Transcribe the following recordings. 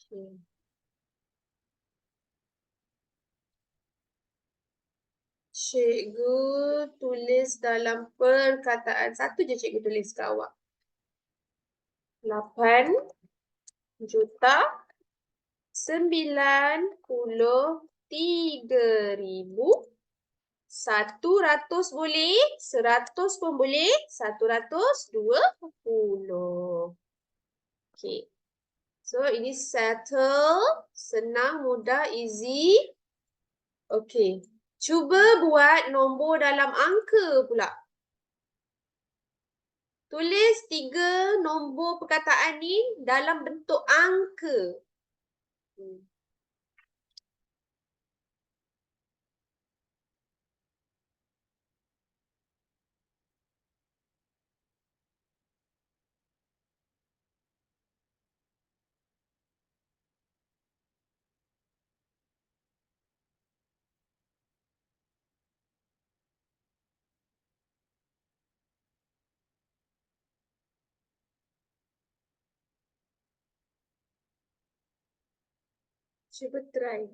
Okay. Cikgu tulis dalam perkataan. Satu je cikgu tulis ke awak. 8,93,100 boleh, 100 pun boleh, 120. Okay. So, ini settle, senang, mudah, easy. Okay. Cuba buat nombor dalam angka pula. Tulis 3 nombor perkataan ni dalam bentuk angka. Cuba try.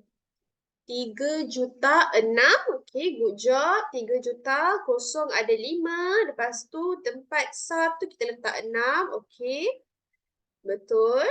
3,600,000. Okay, good job. 3 juta, kosong ada 5. Lepas tu tempat 1 kita letak 6. Okay. Betul.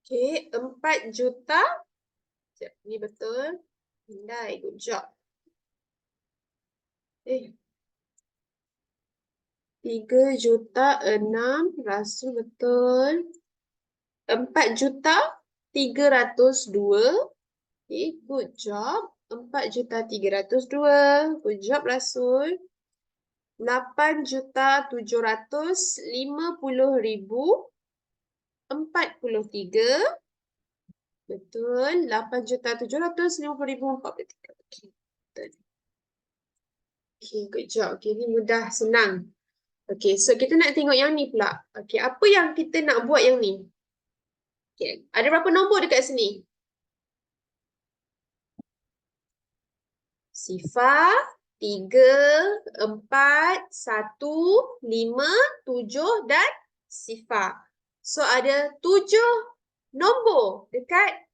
Okay, 4 juta. Sekejap, ni betul. Nilai, good job. 3,600,000, rasa betul. 4,302,000. Okay, good job. 4,302,000. Good job, Rasul. 8,750,043. Betul. 8,750,043. Okay, betul. Okay, good job. Okay, ni mudah, senang. Okay, so kita nak tengok yang ni pula. Okay, apa yang kita nak buat yang ni? Okay, ada berapa nombor dekat sini? Sifar, 3, 4, 1, 5, 7 dan sifar. So ada 7 nombor dekat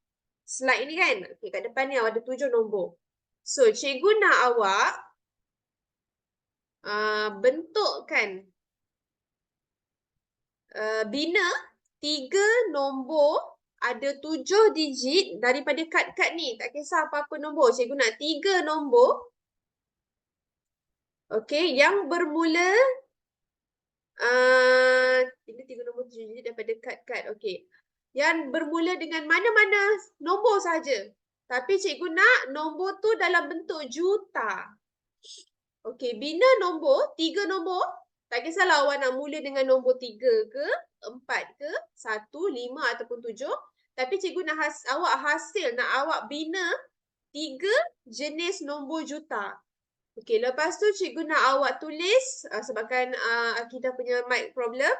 slide ni kan? Okay, kat depan ni ada 7 nombor. So cikgu nak awak bentukkan bina 3 nombor ada 7 digit daripada kad-kad ni. Tak kisah apa-apa nombor. Cikgu nak 3 nombor. Okay, yang bermula ini 3 nombor 7 digit daripada kad-kad. Okay. Yang bermula dengan mana-mana nombor saja. Tapi cikgu nak nombor tu dalam bentuk juta. Okay, bina nombor, 3 nombor. Tak kisahlah awak nak mula dengan nombor 3 ke, 4 ke, 1, 5 ataupun 7. Tapi cikgu nak nak awak bina 3 jenis nombor juta. Okey, lepas tu cikgu nak awak tulis, sebabkan kita punya mic problem,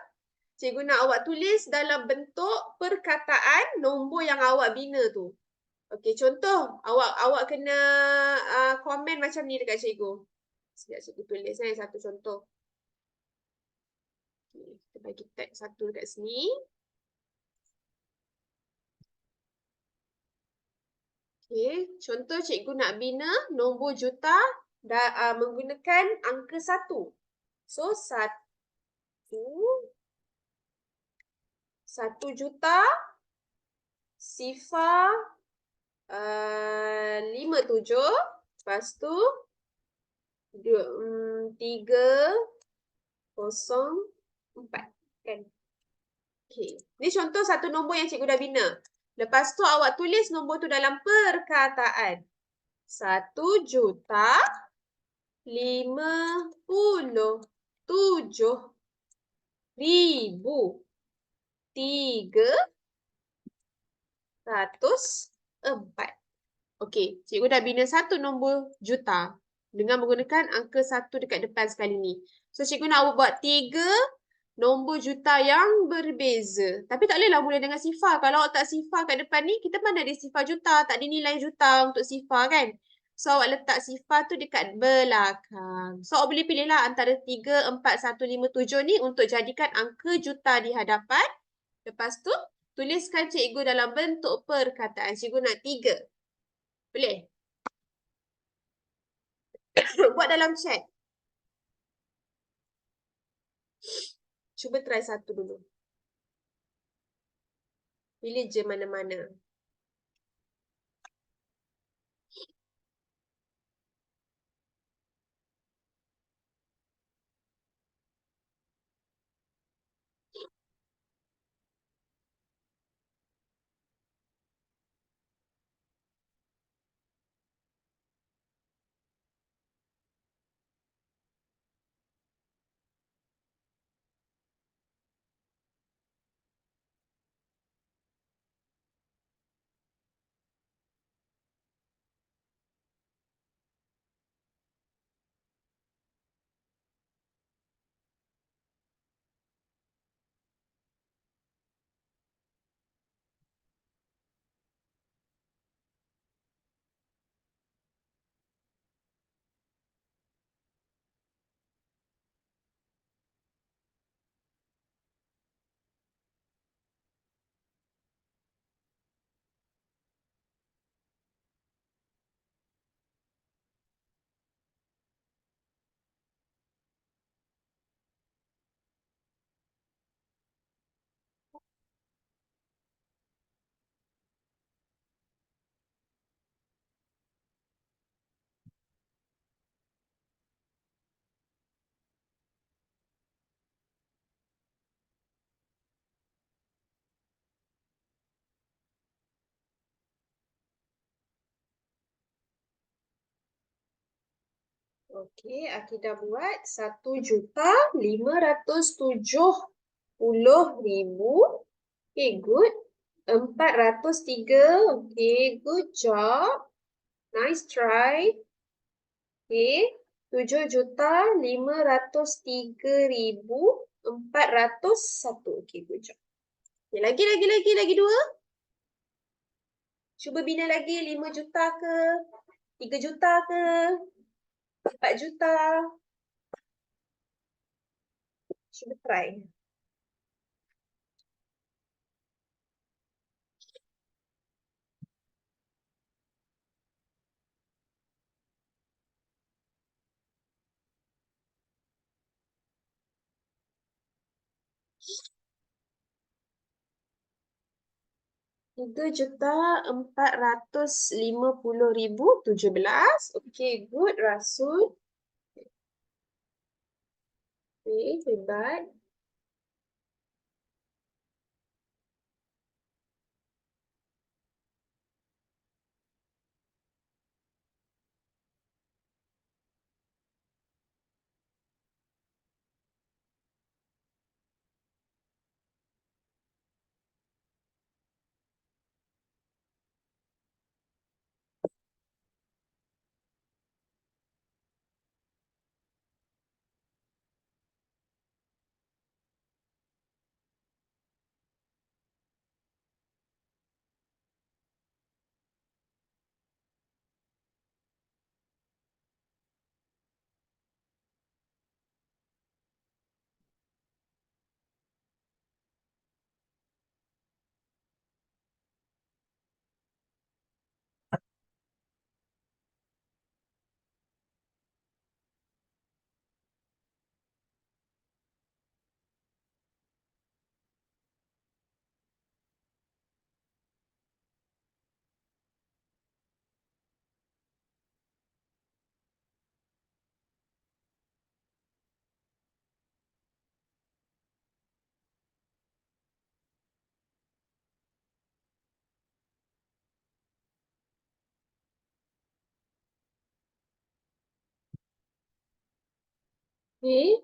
cikgu nak awak tulis dalam bentuk perkataan nombor yang awak bina tu. Okey, contoh, awak kena komen macam ni dekat cikgu. Sekejap cikgu tulis satu contoh. Okay, kita bagi tag satu dekat sini. Okay. Contoh cikgu nak bina nombor juta menggunakan angka 1. So, 1 juta sifar 57. Lepas tu 304. Kan? Okay. Ni contoh satu nombor yang cikgu dah bina. Lepas tu awak tulis nombor tu dalam perkataan. 157,304. Okey, cikgu dah bina satu nombor juta dengan menggunakan angka 1 dekat depan sekali ni. So, cikgu nak buat 3 nombor juta yang berbeza. Tapi tak bolehlah mula dengan sifar. Kalau awak tak sifar kat depan ni, kita mana ada sifar juta. Tak ada nilai juta untuk sifar kan. So, awak letak sifar tu dekat belakang. So, awak boleh pilihlah antara 3, 4, 1, 5, 7 ni untuk jadikan angka juta di hadapan. Lepas tu, tuliskan cikgu dalam bentuk perkataan. Cikgu nak 3. Boleh? Buat dalam chat. Cuba try satu dulu. Pilih je mana-mana. Okey, Akidah buat 1,570,000. Okay, good. 403. Okay, good job. Nice try. Okay, 7,503,401. Okay, good job. Okay, lagi 2. Cuba bina lagi 5 juta ke? 3 juta ke? 4 juta. Cuba try. 3,450,017. Okay, good, Rasul. Okay, hebat. Okay.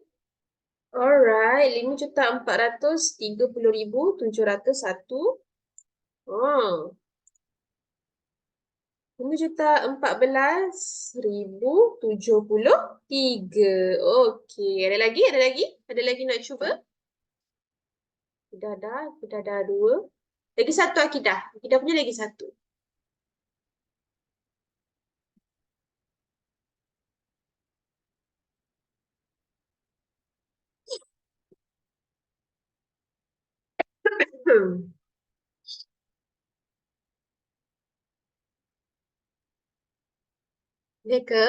Alright, 5.430.701. Oh. 5.014.073. Okey, ada lagi? Ada lagi? Ada lagi nak cuba? Dah dah dua. Lagi satu Akidah. Akidah punya lagi satu. Hmm. Dia ke?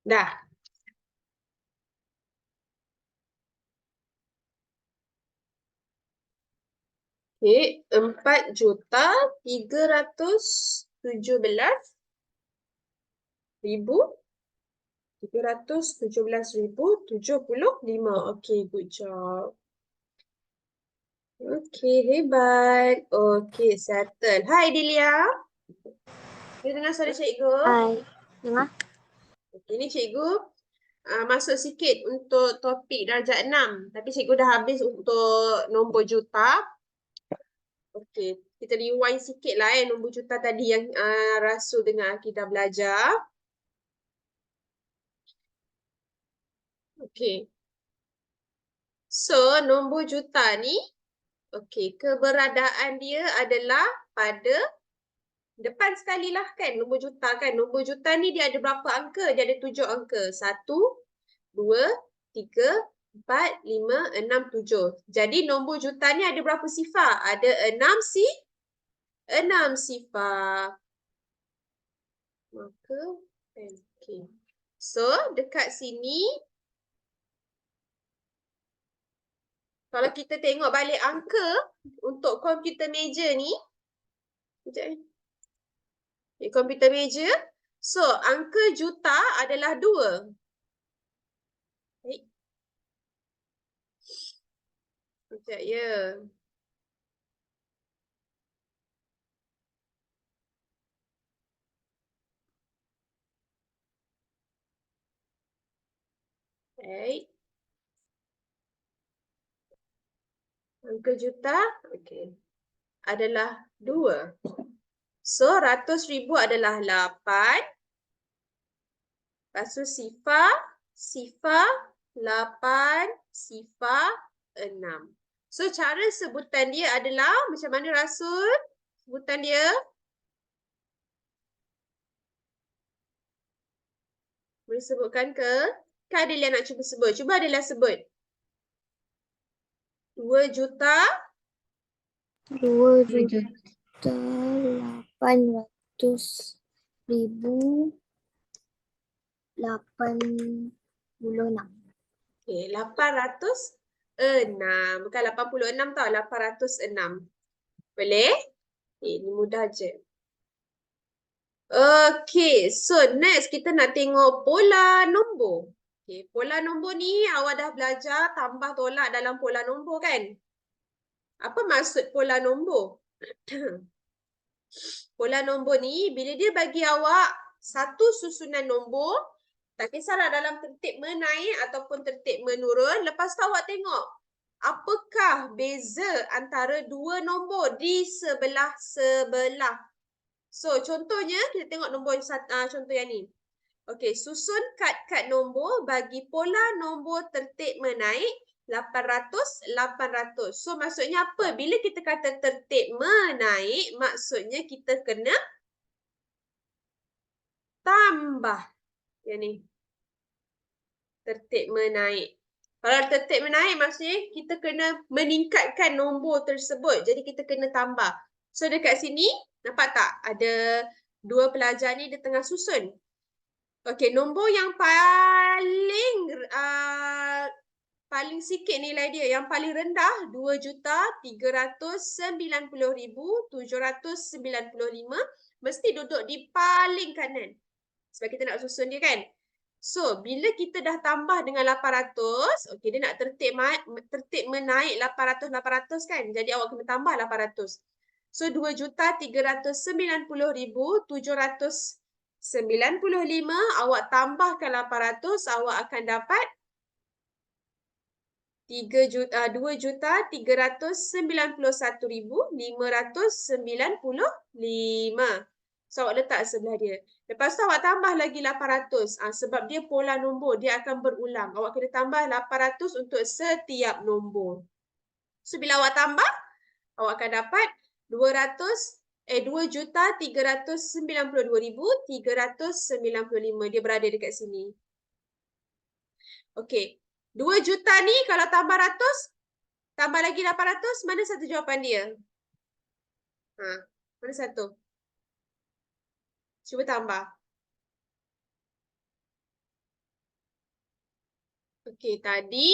Dah. Okey, 4.317.375. Okey, good job. Okey, hebat. Okey, settle. Hai Dilia. Dia dengar suara cikgu? Hai, dengar? Okey, ni cikgu masuk sikit untuk topik darjah 6. Tapi cikgu dah habis untuk nombor juta. Okey, kita rewind sikit lah nombor juta tadi yang Rasul dengan Akidah belajar. Okey. So, nombor juta ni, okey, keberadaan dia adalah pada depan sekali lah kan, nombor juta kan. Nombor juta ni dia ada berapa angka? Dia ada 7 angka. 1, 2, 3, 4, 5, 6, 7. Jadi nombor juta ni ada berapa sifar? Ada 6 sifar. Maka, okay. So, dekat sini, kalau kita tengok balik angka untuk komputer meja ni, sekejap komputer meja, so angka juta adalah 2. Baik. Sekejap ya. Baik. Angka juta, okay, adalah 2. So, 100,000 adalah 8. Lepas tu sifar, 8, sifar 6. So, cara sebutan dia adalah macam mana Rasul? Sebutan dia? Boleh sebutkan ke? Kan Adelia nak cuba sebut. Cuba Adelia sebut. 2 juta. 2.800.086. Okay, 806. Bukan 86 tau, 806. Boleh? Okay, ni mudah je. Okay, so next kita nak tengok pola nombor. Okay, pola nombor ni awak dah belajar tambah tolak dalam pola nombor kan? Apa maksud pola nombor? Pola nombor ni bila dia bagi awak satu susunan nombor, tak kisahlah dalam tertib menaik ataupun tertib menurun, lepas tu awak tengok apakah beza antara dua nombor di sebelah-sebelah. So, contohnya kita tengok nombor contoh yang ni. Okey, susun kad-kad nombor bagi pola nombor tertib menaik 800, 800. So, maksudnya apa? Bila kita kata tertib menaik, maksudnya kita kena tambah. Yang ni. Tertib menaik. Kalau tertib menaik, maksudnya kita kena meningkatkan nombor tersebut. Jadi, kita kena tambah. So, dekat sini, nampak tak? Ada dua pelajar ni, dia tengah susun. Okey, nombor yang paling paling sikit nilai dia. Yang paling rendah 2,390,795 mesti duduk di paling kanan. Sebab kita nak susun dia kan. So, bila kita dah tambah dengan 800, okey, dia nak tertib menaik 800 kan. Jadi awak kena tambah 800. So, 2,390,795 awak tambahkan 800, awak akan dapat 2,391,595. So, awak letak sebelah dia. Lepas tu awak tambah lagi 800. Sebab dia pola nombor, dia akan berulang. Awak kena tambah 800 untuk setiap nombor. So, bila awak tambah, awak akan dapat 2,392,395. Dia berada dekat sini. Okey. 2 juta ni kalau tambah ratus, tambah lagi 800, mana satu jawapan dia? Mana satu? Cuba tambah. Okey, tadi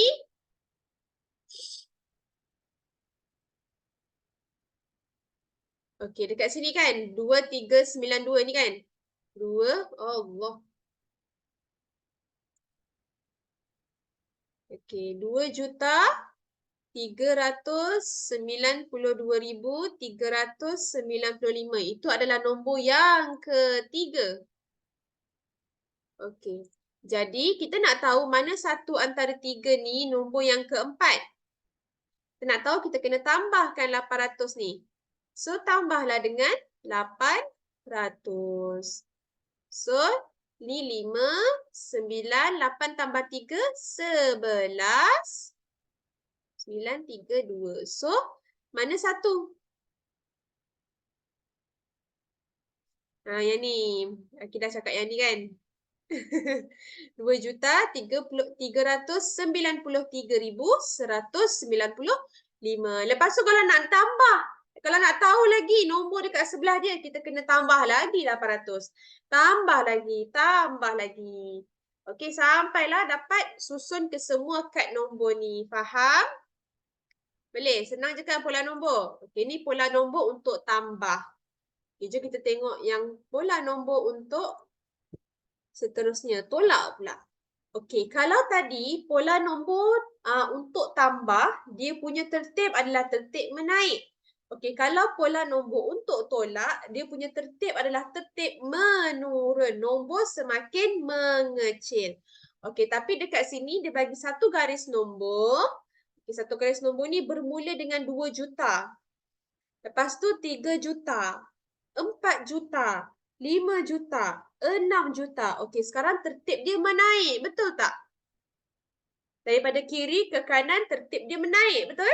okey, dekat sini kan 2392 ni kan? 2 Allah. Okey, 2,392,395. Itu adalah nombor yang ketiga. Okey. Jadi kita nak tahu mana satu antara tiga ni nombor yang keempat. Kita nak tahu, kita kena tambahkan 800 ni. So, tambahlah dengan 800. So, ni 5, 9, 8 tambah 3, 11. 9, 3, 2. So, mana satu? Yang ni. Kita dah cakap yang ni kan? 2,393,195. Lepas tu kalau nak tambah, kalau nak tahu lagi nombor dekat sebelah dia, kita kena tambah lagi 800. Tambah lagi. Okey, sampailah dapat susun ke semua kad nombor ni. Faham? Boleh? Senang je kan pola nombor? Okey, ni pola nombor untuk tambah. Okay, jom kita tengok yang pola nombor untuk seterusnya. Tolak pula. Okey, kalau tadi pola nombor untuk tambah, dia punya tertib adalah tertib menaik. Okey, kalau pola nombor untuk tolak, dia punya tertib adalah tertib menurun. Nombor semakin mengecil. Okey, tapi dekat sini dia bagi satu garis nombor. Okey, satu garis nombor ni bermula dengan 2 juta. Lepas tu 3 juta, 4 juta, 5 juta, 6 juta. Okey, sekarang tertib dia menaik. Betul tak? Daripada kiri ke kanan, tertib dia menaik. Betul?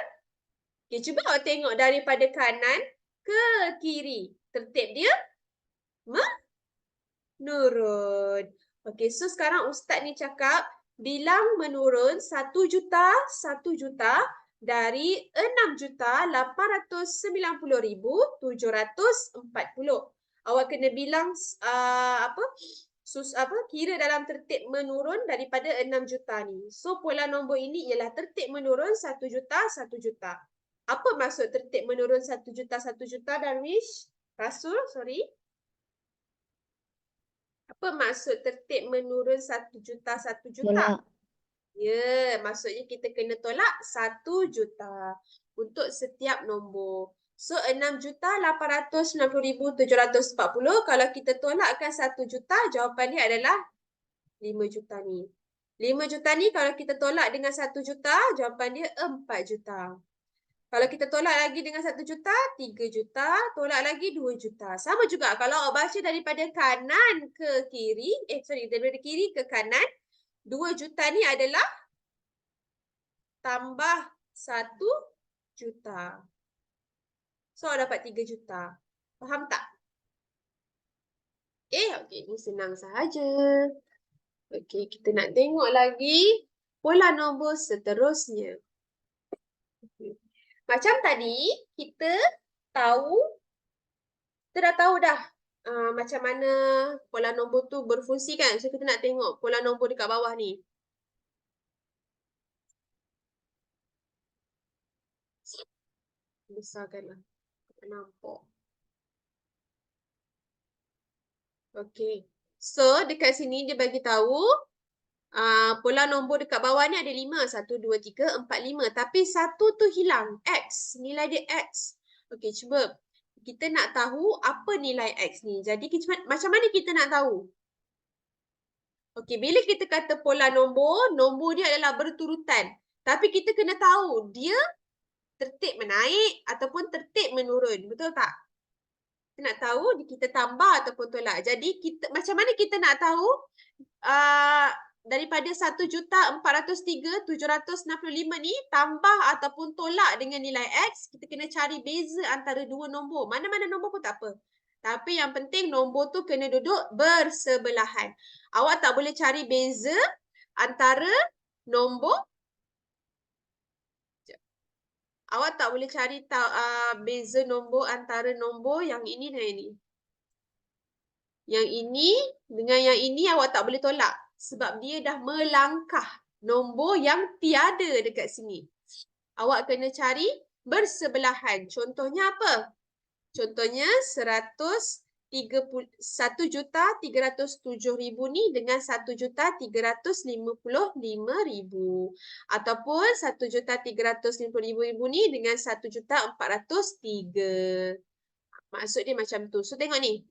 Okey, cuba awak tengok daripada kanan ke kiri. Tertib dia menurun. Okey, so sekarang Ustaz ni cakap bilang menurun 1 juta, 1 juta dari 6,890,740. Awak kena bilang kira dalam tertib menurun daripada 6 juta ni. So pola nombor ini ialah tertib menurun 1 juta, 1 juta. Apa maksud tertib menurun 1 juta, 1 juta, Darwish? Rasul, sorry. Apa maksud tertib menurun 1 juta, 1 juta? Ya, maksudnya kita kena tolak 1 juta untuk setiap nombor. So, 6,890,740. Kalau kita tolakkan 1 juta, jawapan dia adalah 5 juta ni. 5 juta ni kalau kita tolak dengan 1 juta, jawapan dia 4 juta. Kalau kita tolak lagi dengan 1 juta, 3 juta. Tolak lagi 2 juta. Sama juga kalau awak baca daripada kanan ke kiri. Daripada kiri ke kanan. 2 juta ni adalah tambah 1 juta. So, awak dapat 3 juta. Faham tak? Okey. Ini senang sahaja. Okey, kita nak tengok lagi pola nombor seterusnya. Okay. Macam tadi, kita dah tahu dah macam mana pola nombor tu berfungsi kan. So, kita nak tengok pola nombor dekat bawah ni. Besarkanlah. Nampak. Okey. So, dekat sini dia bagi tahu pola nombor dekat bawah ni ada 5. 1, 2, 3, 4, 5. Tapi satu tu hilang. X. Nilai dia X. Okey, cuba. Kita nak tahu apa nilai X ni. Jadi, macam mana kita nak tahu? Okey, bila kita kata pola nombor dia adalah berturutan. Tapi kita kena tahu dia tertib menaik ataupun tertib menurun. Betul tak? Kita nak tahu kita tambah ataupun tolak. Jadi, macam mana kita nak tahu daripada 1,403,765 ni tambah ataupun tolak dengan nilai X, kita kena cari beza antara dua nombor. Mana-mana nombor pun tak apa. Tapi yang penting nombor tu kena duduk bersebelahan. Awak tak boleh cari beza antara nombor. Awak tak boleh cari beza nombor antara nombor yang ini dan ini. Yang ini dengan yang ini awak tak boleh tolak. Sebab dia dah melangkah nombor yang tiada dekat sini. Awak kena cari bersebelahan. Contohnya apa? Contohnya 1,307,000 ni dengan 1,355,000. Ataupun 1,355,000 ni dengan 1,403. Maksud dia macam tu. So tengok ni.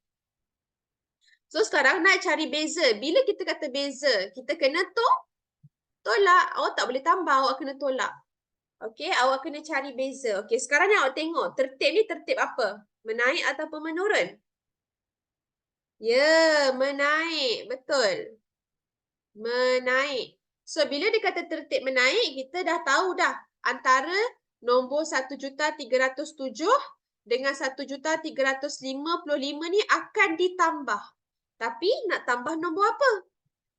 So sekarang nak cari beza. Bila kita kata beza, kita kena tolak. Awak tak boleh tambah, awak kena tolak. Okey, awak kena cari beza. Okey, sekarang ni awak tengok. Tertib ni tertib apa? Menaik ataupun menurun? Ya, menaik. Betul. Menaik. So, bila dia kata tertib menaik, kita dah tahu dah. Antara nombor 1,307 dengan 1,355 ni akan ditambah. Tapi nak tambah nombor apa?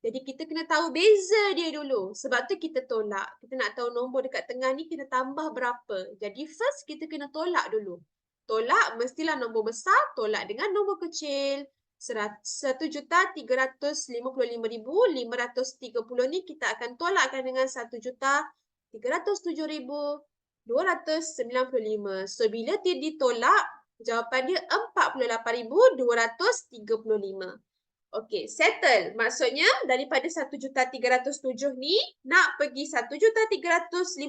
Jadi kita kena tahu beza dia dulu. Sebab tu kita tolak. Kita nak tahu nombor dekat tengah ni kita tambah berapa. Jadi first kita kena tolak dulu. Tolak mestilah nombor besar, tolak dengan nombor kecil. 1,355,530 ni kita akan tolakkan dengan 1,307,295. So bila dia ditolak, jawapan dia 48,235. Okey, settle. Maksudnya daripada 1,307 ni nak pergi 1,355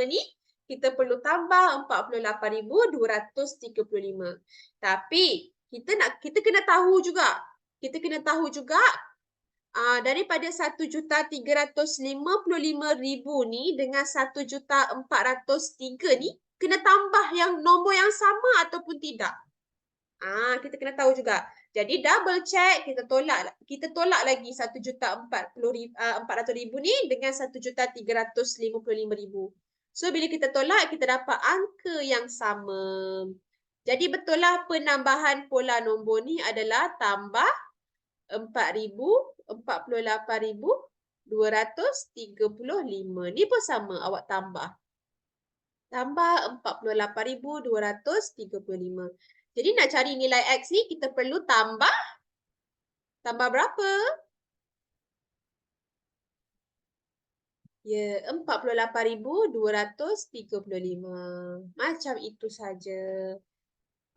ni kita perlu tambah 48,235. Tapi kita kena tahu juga. Kita kena tahu juga daripada 1,355,000 ni dengan 1,403 ni kena tambah yang nombor yang sama ataupun tidak. Kita kena tahu juga. Jadi double check, kita tolak lagi 1,400,000 ni dengan 1,355,000. So bila kita tolak, kita dapat angka yang sama. Jadi betul lah penambahan pola nombor ni adalah tambah 48,235. Ni pun sama, awak tambah. Tambah 48,235. Jadi nak cari nilai X ni, kita perlu tambah berapa? Ya, 48,235. Macam itu saja.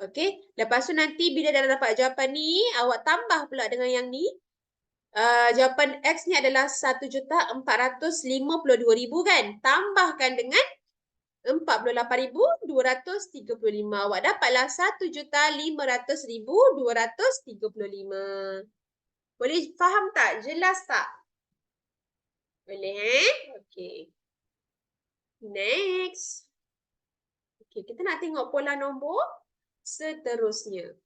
Okey, lepas tu nanti bila dah dapat jawapan ni, awak tambah pula dengan yang ni. Jawapan X ni adalah 1,452,000 kan? Tambahkan dengan 48,235. Awak dapatlah 1,500,235. Boleh faham tak? Jelas tak? Boleh, Okey. Next. Okey, kita nak tengok pola nombor seterusnya.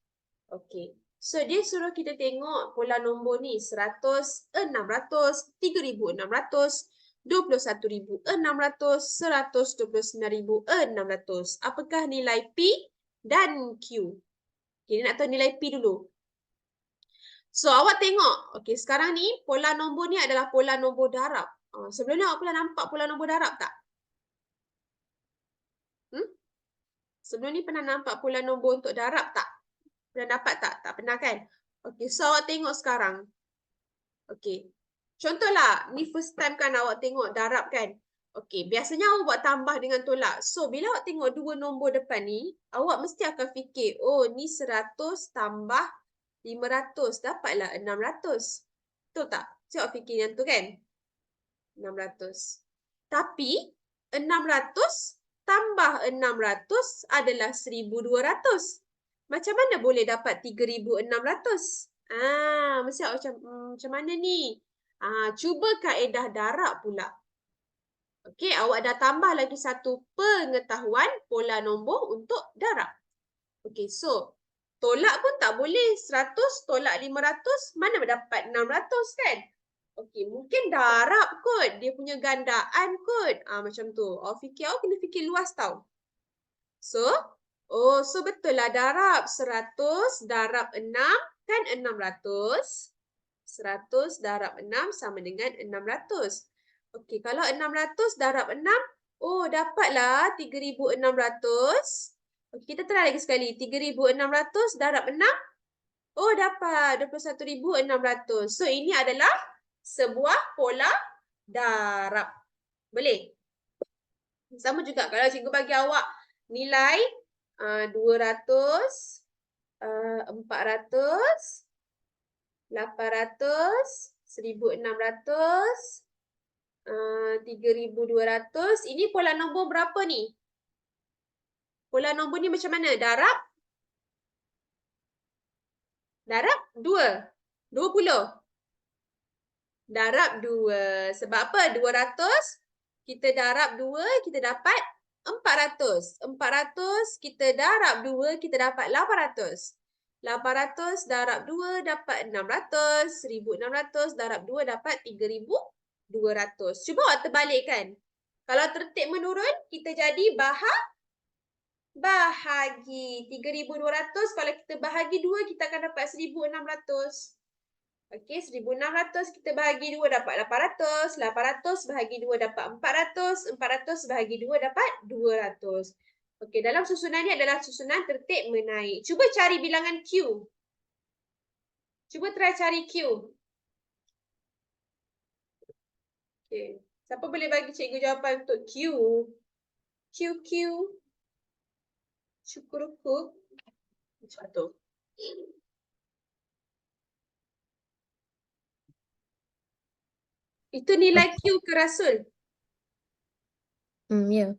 Okey. So, dia suruh kita tengok pola nombor ni. 100, 600, 3,600, 21,600, 129,600. Apakah nilai P dan Q? Okay, nak tahu nilai P dulu. So, awak tengok. Okay, sekarang ni pola nombor ni adalah pola nombor darab. Sebelum ni awak pernah nampak pola nombor darab tak? Sebelum ni pernah nampak pola nombor untuk darab tak? Pernah dapat tak? Tak pernah kan? Okay, so awak tengok sekarang. Okay. Contohlah, ni first time kan awak tengok darab kan? Okey, biasanya awak buat tambah dengan tolak. So, bila awak tengok dua nombor depan ni, awak mesti akan fikir, oh ni 100 tambah 500, dapatlah 600. Betul tak? Cik awak fikir yang tu kan? 600. Tapi, 600 tambah 600 adalah 1,200. Macam mana boleh dapat 3,600? Mesti awak macam mana ni? Cuba kaedah darab pula. Okey, awak dah tambah lagi satu pengetahuan pola nombor untuk darab. Okey, so tolak pun tak boleh. 100 tolak 500, mana dapat 600 kan? Okey, mungkin darab kot. Dia punya gandaan kot. Macam tu. Awak kena fikir luas tau. So, so betul lah darab. 100 darab 6 kan 600. 100 darab 6 sama dengan 600. Okey, kalau 600 darab 6, dapatlah 3,600. Okey, kita try lagi sekali. 3,600 darab 6, dapat 21,600. So, ini adalah sebuah pola darab. Boleh? Sama juga kalau cikgu bagi awak nilai 200, 400, 800, 1,600, 3,200. Ini pola nombor berapa ni? Pola nombor ni macam mana? Darab? Darab 2. 20. Darab 2. Sebab apa? 200, kita darab 2, kita dapat 400. 400, kita darab 2, kita dapat 800. 800 darab 2 dapat 600. 1,600 darab 2 dapat 3,200. Cuba awak terbalikkan. Kalau tertib menurun, kita jadi bahagi. 3,200 kalau kita bahagi 2, kita akan dapat 1,600. Okey, 1,600 kita bahagi 2 dapat 800. 800 bahagi 2 dapat 400. 400 bahagi 2 dapat 200. Okey, dalam susunan ni adalah susunan tertib menaik. Cuba cari bilangan Q. Cuba try cari Q. Okey, siapa boleh bagi cikgu jawapan untuk Q? Q. Cukurukuk. Macam tu. Itu nilai Q ke Rasul? Ya.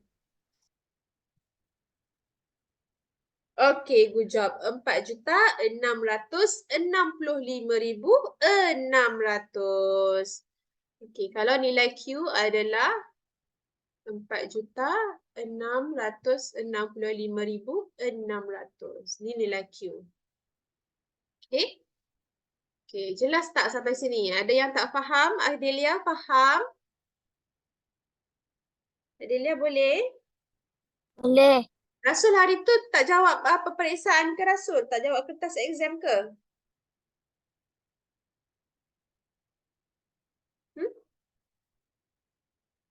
Okey, good job. 4,665,600. Okey, kalau nilai Q adalah 4,665,600. Ni nilai Q. Okey? Okey, jelas tak sampai sini? Ada yang tak faham? Adelia faham? Adelia boleh? Boleh. Rasul hari tu tak jawab peperiksaan ke Rasul? Tak jawab kertas exam ke?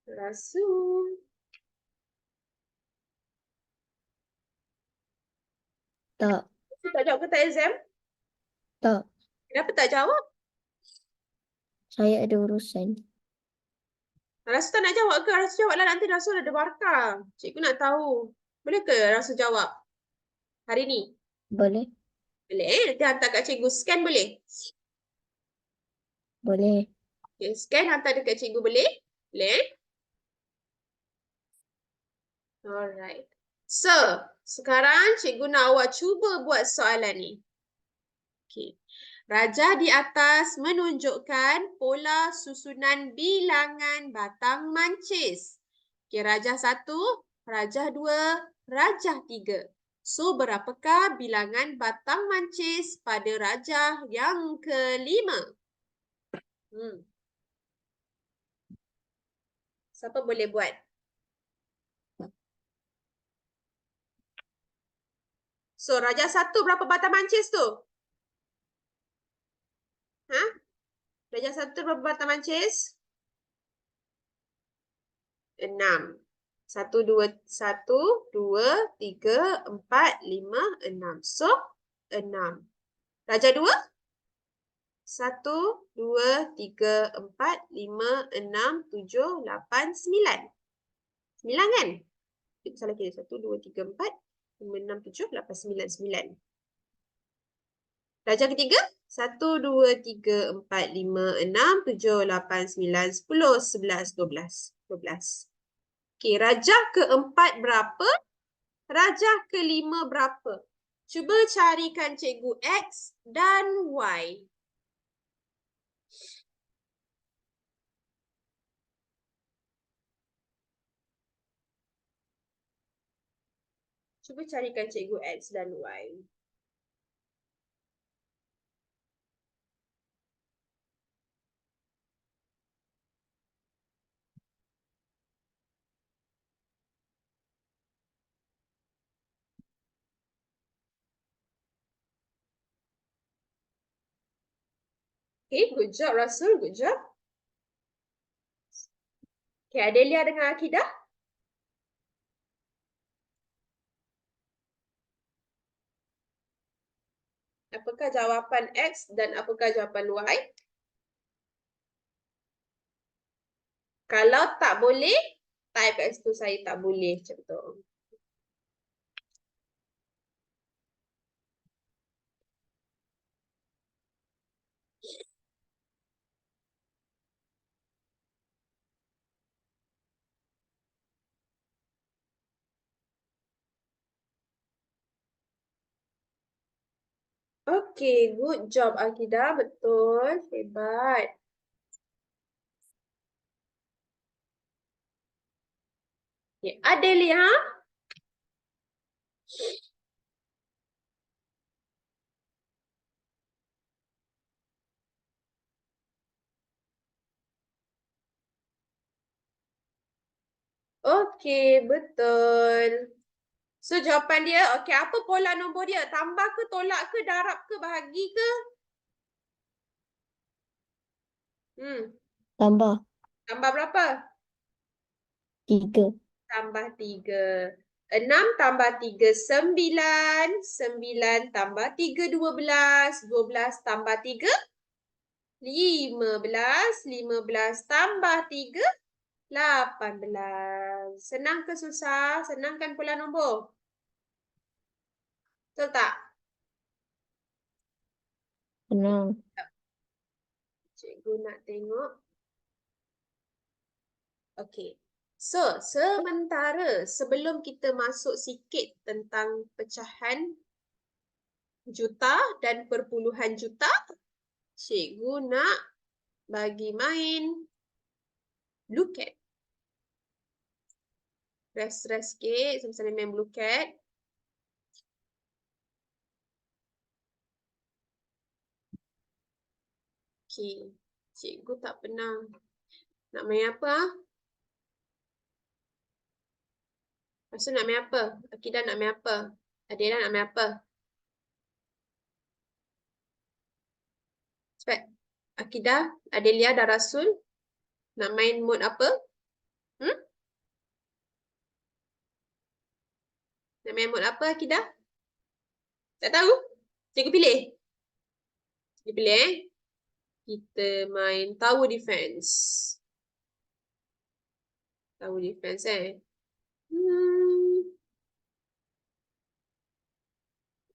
Rasul. Tak. Rasul tak jawab kertas exam? Tak. Kenapa tak jawab? Saya ada urusan. Rasul tak nak jawab ke? Rasul jawablah, nanti Rasul ada markah. Cikgu nak tahu. Boleh ke Rasul jawab? Hari ni? Boleh. Boleh. Nanti hantar kat cikgu. Scan boleh? Boleh. Okay, scan hantar dekat cikgu boleh? Boleh? Alright. So, sekarang cikgu nak awak cuba buat soalan ni. Okay. Raja di atas menunjukkan pola susunan bilangan batang mancis. Okay, rajah 1, rajah 2, rajah 3. So, berapakah bilangan batang mancis pada rajah yang kelima? Siapa boleh buat? So, rajah 1 berapa batang mancis tu? Rajah 1 berapa batang mancis? 6. 1, 2, 3, 4, 5, 6. So, 6. Rajah 2? 1, 2, 3, 4, 5, 6, 7, 8, 9. 9 kan? Salah kira. 1, 2, 3, 4, 5, 6, 7, 8, 9, 9. Darjah ketiga? 1, 2, 3, 4, 5, 6, 7, 8, 9, 10, 11, 12. 12. Okey, rajah keempat berapa? Rajah kelima berapa? Cuba carikan cikgu X dan Y. Cuba carikan cikgu X dan Y. Okay, good job Rasul, good job. Okay, Adelia dengan Akidah. Apakah jawapan X dan apakah jawapan Y? Kalau tak boleh, type kat situ saya tak boleh macam tu. Okay, good job Akidah, betul, hebat. Okay, Adelia. Okay, betul. So jawapan dia, okay, apa pola nombor dia? Tambah ke, tolak ke, darab ke, bahagi ke? Tambah Tambah berapa? 3. Tambah 3. 6 tambah 3, 9. 9 tambah 3, 12. 12 tambah 3, 15. 15 tambah 3, 18. Senang ke susah? Senang kan pola nombor? Betul tak? Senang. Cikgu nak tengok. Okey. So, sementara sebelum kita masuk sikit tentang pecahan juta dan perpuluhan juta, cikgu nak bagi main blue cat. Rest sikit, sama-sama main blue cat. Okey. Cikgu tak pernah. Nak main apa? Maksud nak main apa? Akidah nak main apa? Adela nak main apa? Cepat. Akidah, Adelia dan Rasul nak main mode apa? Hmm? Nak main mode apa Akidah? Tak tahu? Cikgu pilih. Cikgu pilih Kita main tower defense. Tower defense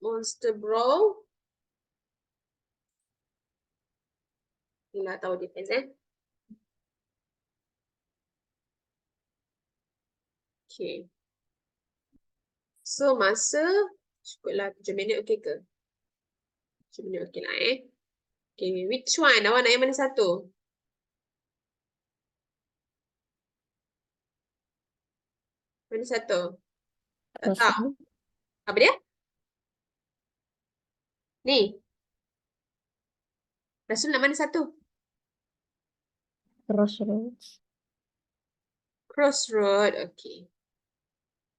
Monster Brawl. Inilah tower defense Okay. So masa cukuplah 7 minit okey ke? 7 minit okey lah Okay, which one? Awak nak yang mana satu? Mana satu? Tak tahu. Crossroad. Apa dia? Ni. Rasul nak mana satu? Crossroads. Crossroad. Okay.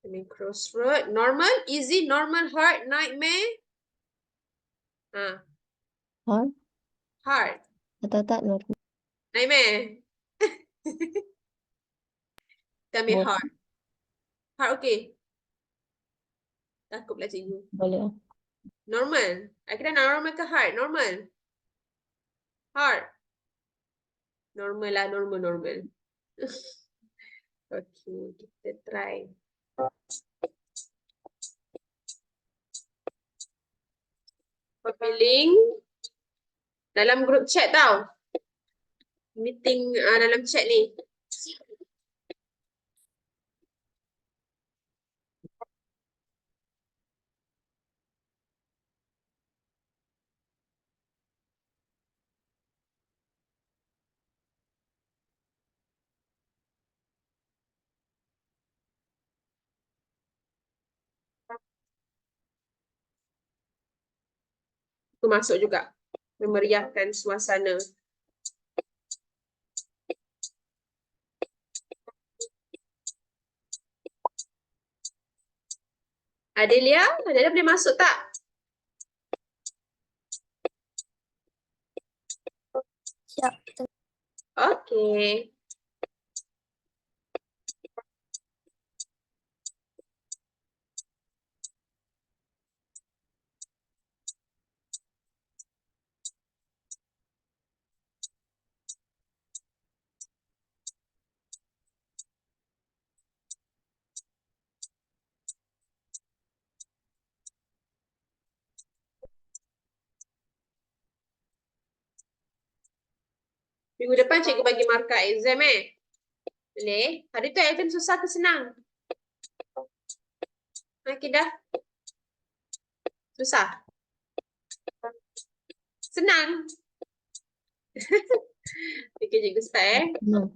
I mean crossroad. Normal, easy, normal, hard, nightmare. Hard. Hard. Tak normal. Nightmare. Tell me Boleh. hard. Hard okay. Takut pula cikgu. Boleh. Normal. Akhirnya nak normal ke hard? Normal. Hard. Normal lah, normal. Okey, kita try. Copy link dalam grup chat tau. Meeting dalam chat ni. Aku masuk juga. Memeriahkan suasana. Adelia, Adelia boleh masuk tak? Siap. Okey. Minggu depan cikgu bagi markah exam Boleh? Hari tu exam susah ke senang? Okey dah. Susah? Senang? Okey, cikgu start Senang.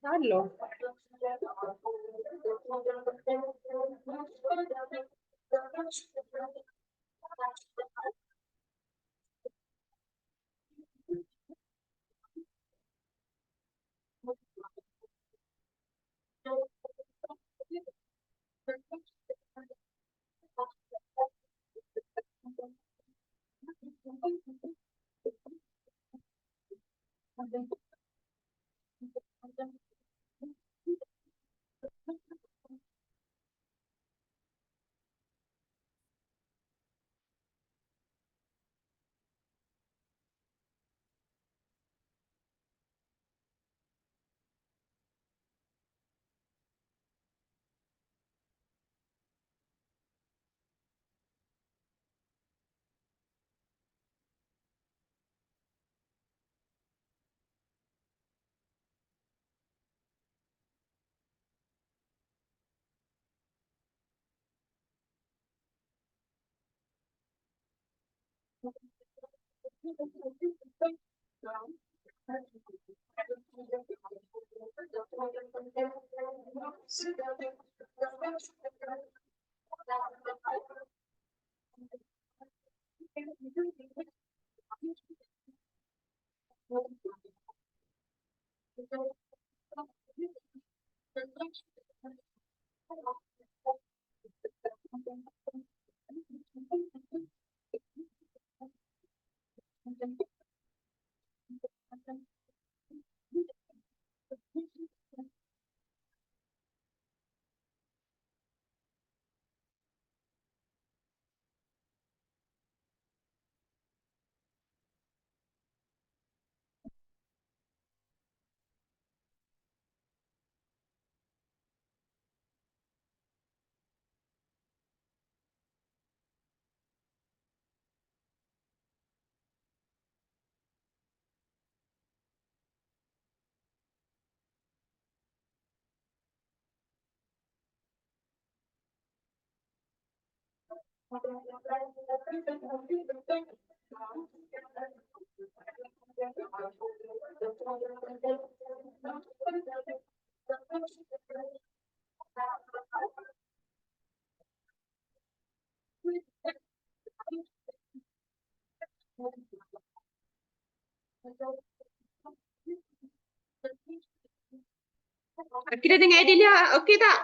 Halo. Kita dengan Adelia, okey tak?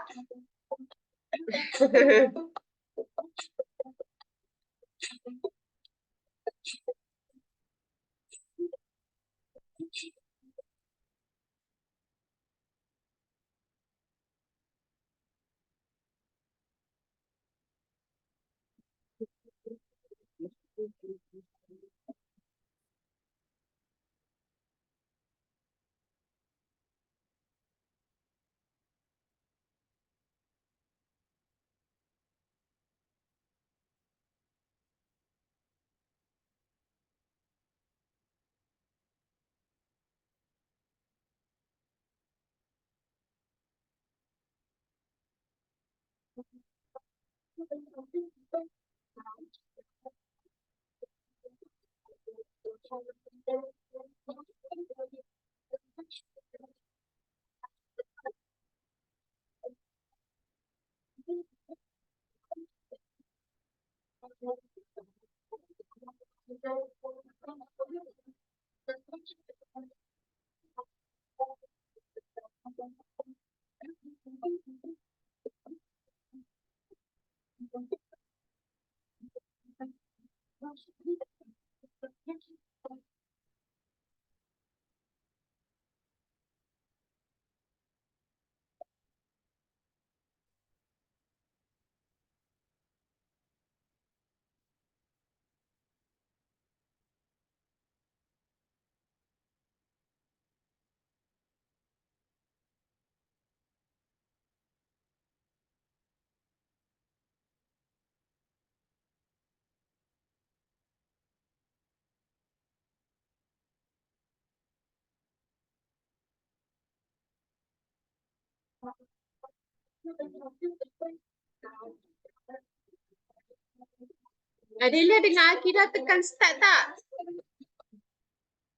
Adelia dengan Akida tekan start tak?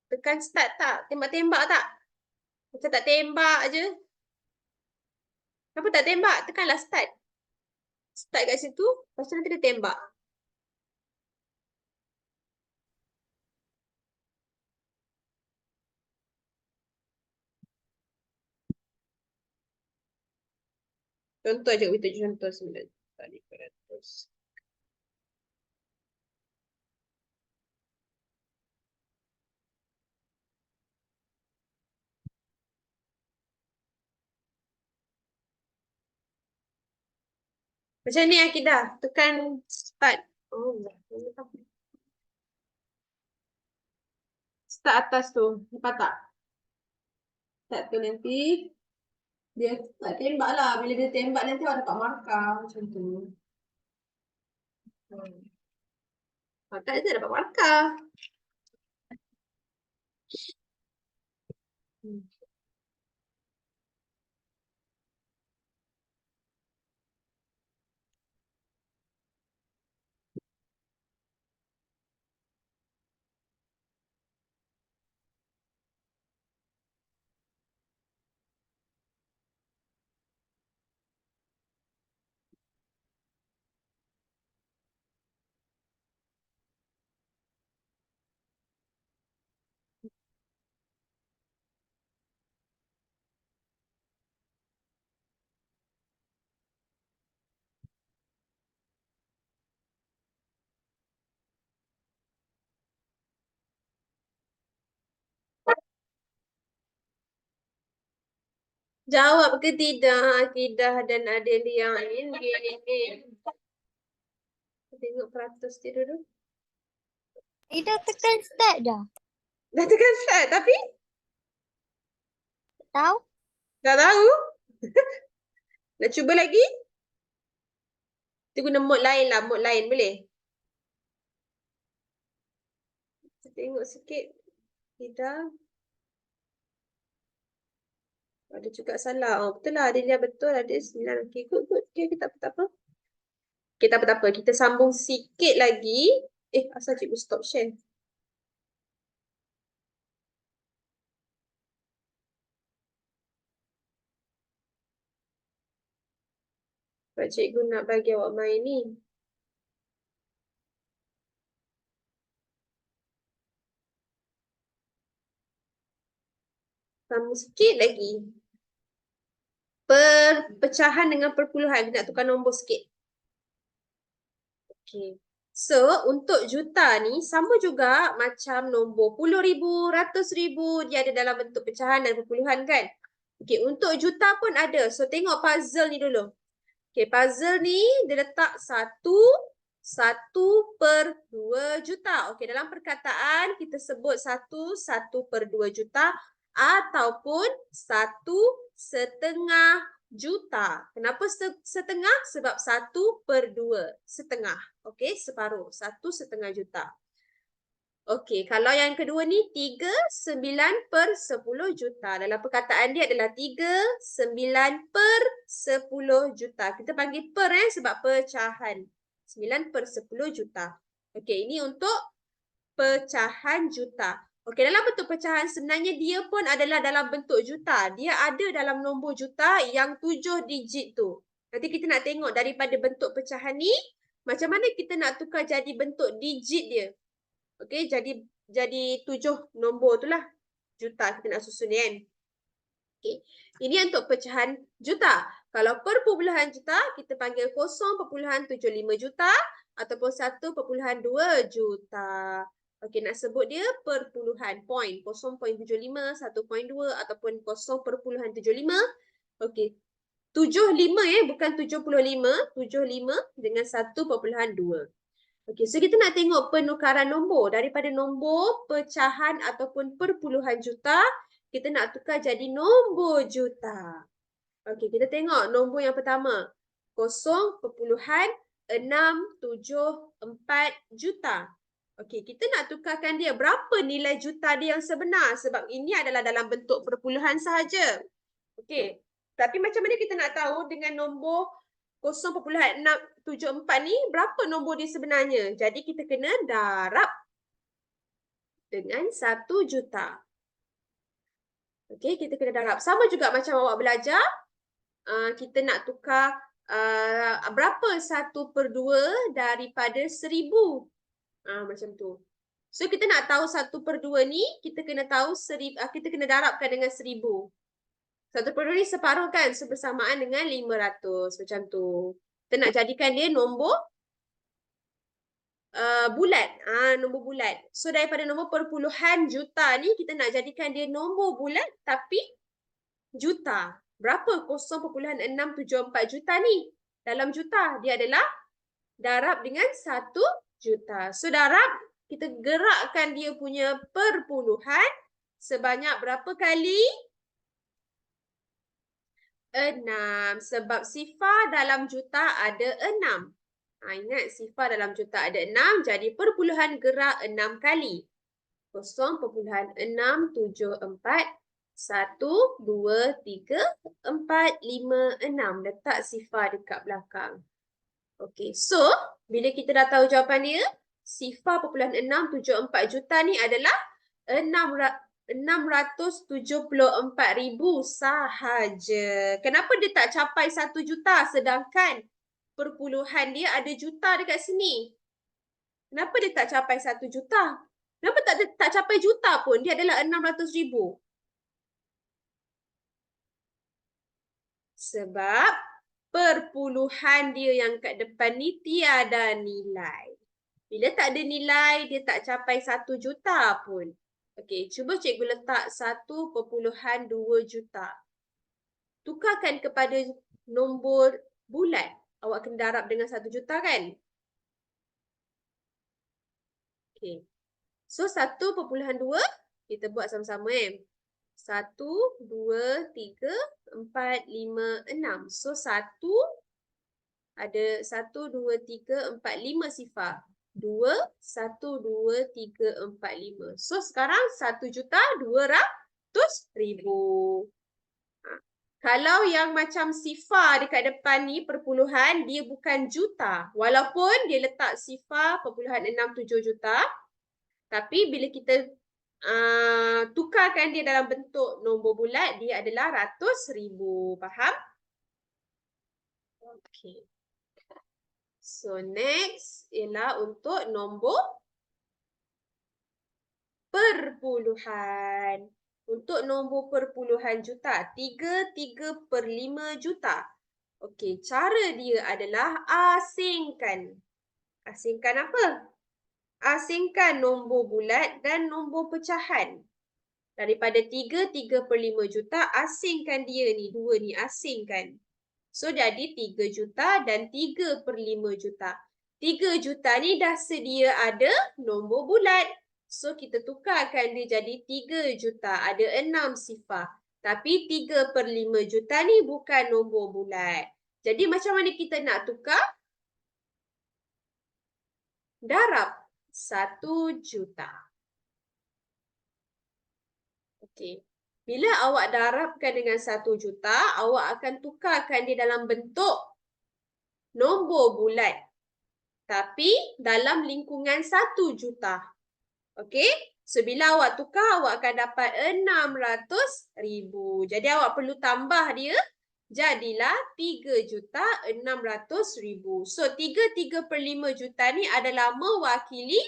Tekan start tak? Tembak-tembak tak? Macam tak tembak je. Kenapa tak tembak? Tekanlah start. Start kat situ, lepas tu nanti dia tembak. Contoh je, kita contoh 9,500. Macam ni Akidah, tekan start. Oh, start atas tu, nampak tak? Start tu nanti, dia tak tembak lah. Bila dia tembak nanti awak dapat markah macam tu. Markah je dapat markah. Jawab ke tidak Akidah dan Adelia ini? Tengok peratus dia dulu. Ida tekan start dah. Dah tekan start tapi Tahu? tak tahu. Nak cuba lagi? Kita guna mode lain lah, mode lain boleh? Kita tengok sikit. Tidak. Ada juga salah. Oh, betul lah. Adelia betul. Ada 9. Okay, good, good. Okay, kita tak apa. Okay, tak apa. Kita sambung sikit lagi. Asal cikgu stop share? Sebab cikgu nak bagi awak main ni. Sambung sikit lagi. Perpecahan dengan perpuluhan. Nak tukar nombor sikit. Okay. So, untuk juta ni sama juga macam nombor 10,000, 100,000. Dia ada dalam bentuk pecahan dan perpuluhan kan? Okay, untuk juta pun ada. So, tengok puzzle ni dulu. Okay, puzzle ni dia letak 1/2 juta. Okay, dalam perkataan kita sebut 1/2 juta ataupun 1/2 juta. Kenapa setengah? Sebab 1/2. Setengah. Okay, separuh. 1/2 juta. Okey, kalau yang kedua ni 3, 9 per 10 juta. Dalam perkataan dia adalah 3, 9 per 10 juta. Kita panggil per sebab pecahan. 9 per 10 juta. Okey, ini untuk pecahan juta. Okey, dalam bentuk pecahan sebenarnya dia pun adalah dalam bentuk juta. Dia ada dalam nombor juta yang 7 digit tu. Nanti kita nak tengok daripada bentuk pecahan ni, macam mana kita nak tukar jadi bentuk digit dia. Okey, jadi 7 nombor tu lah. Juta kita nak susun ni kan. Okey. Ini untuk pecahan juta. Kalau perpuluhan juta, kita panggil 0.75 juta ataupun 1.2 juta. Okey, nak sebut dia perpuluhan, point. 0.75, 1.2 ataupun 0.75. Okey. 75 bukan 75. 75 dengan 1.2. Okey, so kita nak tengok penukaran nombor. Daripada nombor pecahan ataupun perpuluhan juta, kita nak tukar jadi nombor juta. Okey, kita tengok nombor yang pertama. 0.674 juta. Okey, kita nak tukarkan dia. Berapa nilai juta dia yang sebenar? Sebab ini adalah dalam bentuk perpuluhan sahaja. Okey, tapi macam mana kita nak tahu dengan nombor 0.674 ni berapa nombor dia sebenarnya? Jadi kita kena darab dengan 1 juta. Okey, kita kena darab. Sama juga macam awak belajar. Kita nak tukar berapa 1/2 daripada 1000. Macam tu. So kita nak tahu 1/2 ni, kita kena tahu kita kena darabkan dengan 1000. 1/2 ni separuh kan? So bersamaan dengan 500. Macam tu. Kita nak jadikan dia nombor bulat. Nombor bulat. So daripada nombor perpuluhan juta ni, kita nak jadikan dia nombor bulat tapi juta. Berapa 0.674 juta ni? Dalam juta. Dia adalah darab dengan 1 juta. So darab, kita gerakkan dia punya perpuluhan sebanyak berapa kali? 6. Sebab sifar dalam juta ada 6. Ingat sifar dalam juta ada 6. Jadi perpuluhan gerak 6 kali. 0.674 1, 2, 3, 4, 5, 6. Letak sifar dekat belakang. Okey, so bila kita dah tahu jawapan dia, sifar perpuluhan 674 juta ni adalah 674,000 sahaja. Kenapa dia tak capai 1 juta sedangkan perpuluhan dia ada juta dekat sini? Kenapa dia tak capai 1 juta? Kenapa tak capai juta pun? Dia adalah 600,000. Sebab perpuluhan dia yang kat depan ni tiada nilai. Bila tak ada nilai, dia tak capai 1 juta pun. Okey, cuba cikgu letak 1.2 juta. Tukarkan kepada nombor bulat. Awak kena darab dengan 1 juta kan? Okey. So 1.2 kita buat sama-sama 1, 2, 3, 4, 5, 6. So 1 ada 1, 2, 3, 4, 5 sifar. 2, 1, 2, 3, 4, 5. So sekarang 1,200,000. Kalau yang macam sifar dekat depan ni perpuluhan, dia bukan juta. Walaupun dia letak sifar perpuluhan 67 juta. Tapi bila kita tukarkan dia dalam bentuk nombor bulat, dia adalah ratus ribu. Faham? Okay. So next ialah untuk nombor perpuluhan. Untuk nombor perpuluhan juta, 3/5 juta. Okey, cara dia adalah asingkan. Asingkan apa? Asingkan nombor bulat dan nombor pecahan. Daripada 3/5 juta, asingkan dia ni, dua ni asingkan. So jadi 3 juta dan 3/5 juta. 3 juta ni dah sedia ada nombor bulat. So kita tukarkan dia jadi 3 juta. Ada 6 sifar. Tapi 3/5 juta ni bukan nombor bulat. Jadi macam mana kita nak tukar? Darab 1 juta. Okey. Bila awak darabkan dengan 1 juta, awak akan tukarkan dia dalam bentuk nombor bulat. Tapi dalam lingkungan 1 juta. Okey? So, bila awak tukar, awak akan dapat 600,000. Jadi, awak perlu tambah dia. Jadilah 3,600,000. So, 3/5 juta ni adalah mewakili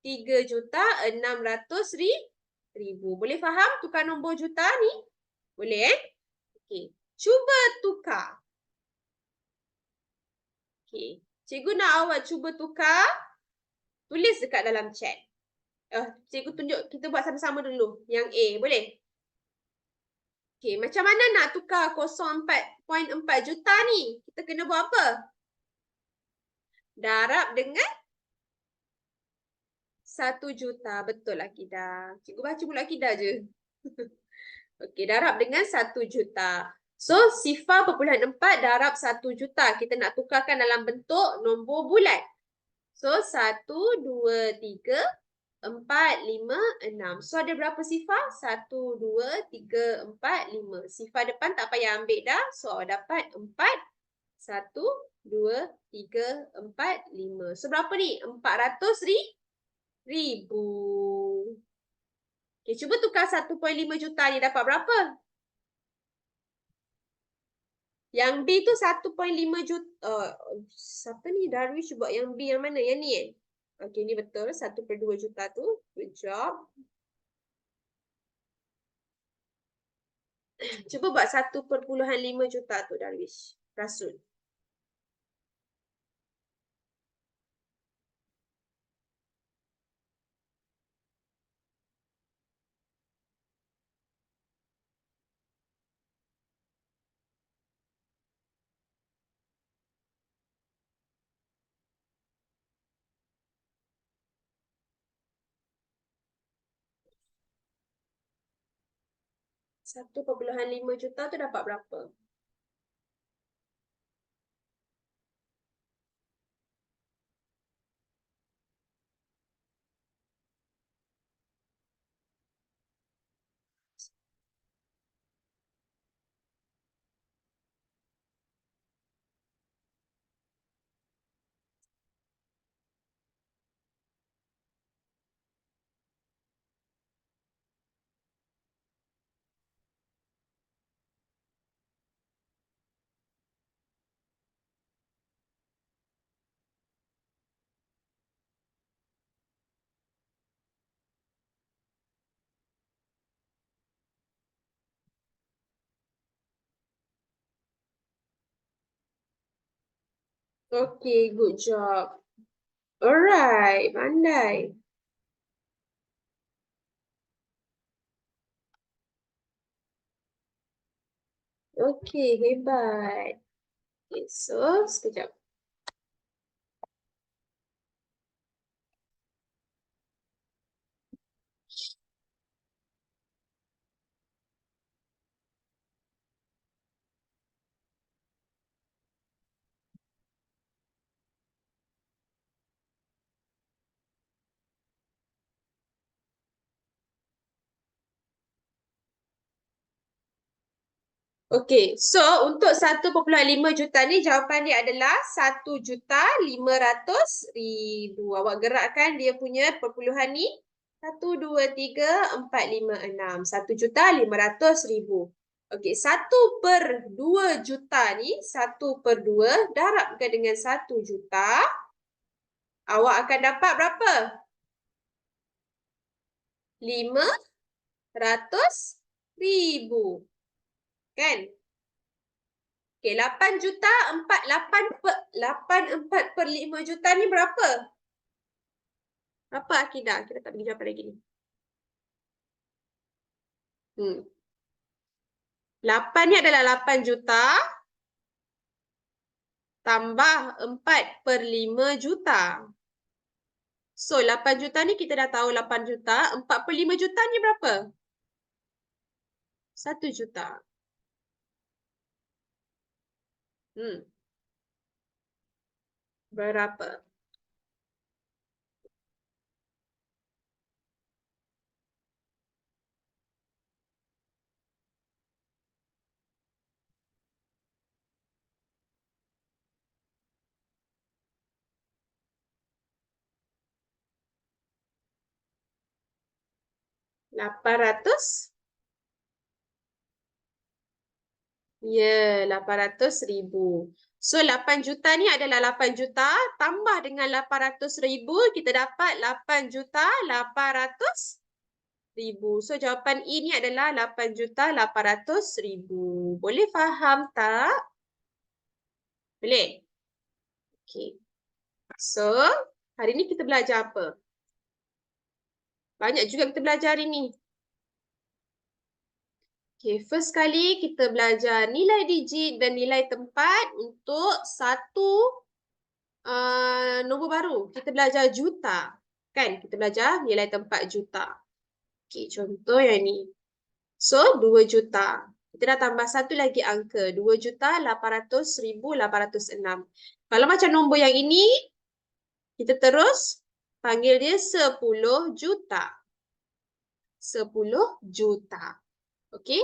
3,600,000. Boleh faham tukar nombor juta ni? Boleh Okey. Cuba tukar. Okey. Cikgu nak awak cuba tukar. Tulis dekat dalam chat. Cikgu tunjuk, kita buat sama-sama dulu. Yang A, boleh? Okey, macam mana nak tukar 0,4.4 juta ni? Kita kena buat apa? Darab dengan 1 juta. Betul Akidah. Cikgu baca pula Akidah je. Okey, darab dengan 1 juta. So, 0.4 darab 1 juta. Kita nak tukarkan dalam bentuk nombor bulat. So, 1, 2, 3, 4, 5, 6. So, ada berapa sifar? 1, 2, 3, 4, 5. Sifar depan tak payah ambil dah. So, awak dapat 4. 1, 2, 3, 4, 5. So, berapa ni? 400,000. Okay, cuba tukar 1.5 juta ni dapat berapa? Yang B tu 1.5 juta. Siapa ni? Darwish buat yang B yang mana? Yang ni Okay, ni betul. 1/2 juta tu. Good job. Cuba buat 1.5 juta tu, Darwish. Rasul. $1.5 juta tu dapat berapa? Okay, good job. Alright, pandai. Okay, hebat. Okay, so sekejap. Okay, so untuk 1.5 juta ni jawapan dia adalah 1,500,000. Awak gerakkan dia punya perpuluhan ni. 1, 2, 3, 4, 5, 6. 1,500,000. Okay, 1/2 juta ni, 1/2 darabkan dengan 1 juta. Awak akan dapat berapa? 500,000. Kan? Okay, 8 juta, 4 juta ni berapa? Berapa Akidah? Kita tak bagi jawapan lagi ni. 8 ni adalah 8 juta. Tambah 4/5 juta. So, 8 juta ni kita dah tahu 8 juta. 4/5 juta ni berapa? 1 juta. Berapa? 800? Ya, 800,000. So, 8 juta ni adalah 8 juta. Tambah dengan 800,000, kita dapat 8,800,000. So, jawapan E ni adalah 8,800,000. Boleh faham tak? Boleh? Okay. So, hari ni kita belajar apa? Banyak juga kita belajar hari ni. Okay, first kali kita belajar nilai digit dan nilai tempat untuk satu nombor baru. Kita belajar juta. Kan? Kita belajar nilai tempat juta. Okay, contoh yang ni. So, 2 juta. Kita dah tambah satu lagi angka. 2,800,806. Kalau macam nombor yang ini, kita terus panggil dia 10 juta. 10 juta. Okay?